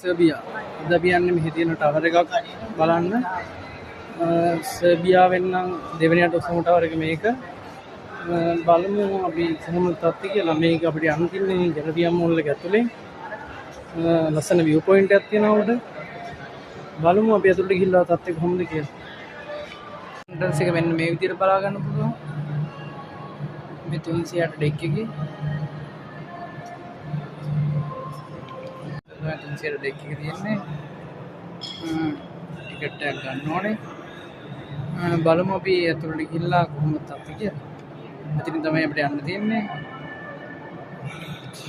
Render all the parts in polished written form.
සර්බියා. අද අපි යන්නේ මෙහි තියෙන ටවර් එකක් බලන්න. සර්බියාවෙන් නම් දෙවෙනියට උසම ටවර් එක මේක. බලමු අපි කොහොමද තත්ති කියලා. මේක අපිට යන්න තියන්නේ ගැලවියම් මෝල් එක ඇතුලේ. ලස්සන view point එකක් තියෙනවා උඩ. බලමු අපි ඇතුළට ගිහිල්ලා තත්ති කොහොමද කියලා. එන්ට්‍රන්ස් එක මෙන්න මේ විදිහට බලා ගන්න පුළුවන්. මේ 308 ඩෙක් එකේ 308 ඩෙක් එකේ තියෙන්නේ ටිකට් එකක් ගන්න ඕනේ. බලමු අපි ඇතුළට ගිහිල්ලා කොහොමද තත්ති කියලා. මෙතනින් තමයි අපිට යන්න තියෙන්නේ.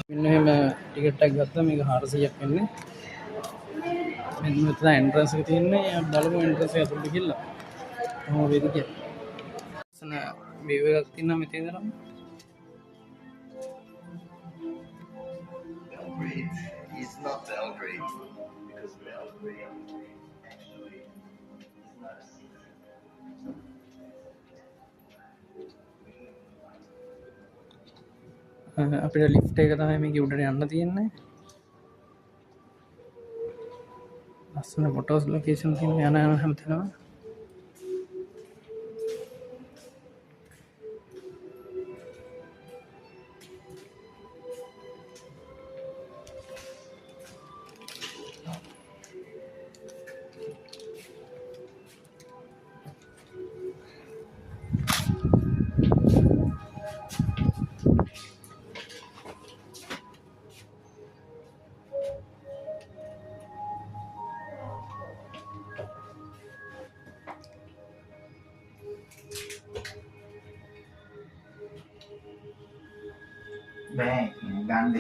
මෙන්න එහෙම ටිකට් එකක් ගත්තා. මේක 400ක් වෙන්නේ. මෙන්න මෙතන එන්ට්‍රන්ස් එක තියෙන්නේ. බලමු එන්ට්‍රන්ස් එක ඇතුළට ගිහිල්ලා කොහොම වේද කියලා. ලස්සන view එකක් තියෙනවා මෙතන ඉඳලා. Belgrade is not Belgrade because Belgrade actually is not a secret. අපිට ලිෆ්ට් එක තමයි මේකේ උඩට යන්න තියෙන්නේ. ලස්සන ෆොටෝස් ලොකේෂන් තියෙන යන හැමතැනම. බෑ ගන්න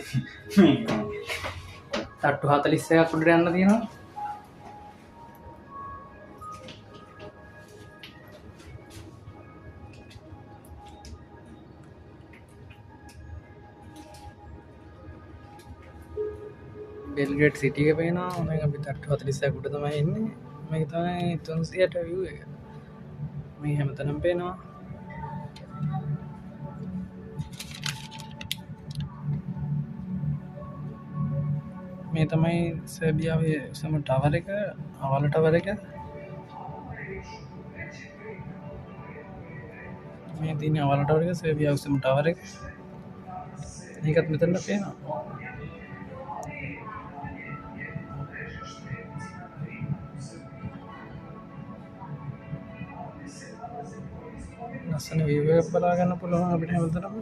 තට්ටු 41ක් උඩට යන්න තියෙනවා. බෙල්ග්‍රේඩ් සිටි එක පේනවා. මේක අපි තට්ටු 41ක් උඩ තමයි ඉන්නේ. මේක තමයි 308 view එක. මේ හැමතැනම පේනවා. මේ තමයි සර්බියාවේ උසම ටවර් එක, අවල ටවර් එක. මේ තියෙන අවල ටවර් එක සර්බියාවේ උසම ටවර් එක. මේකත් මෙතන පේනවා. ලස්සන view එකක් බලා ගන්න පුළුවන් අපිට හැමතැනම.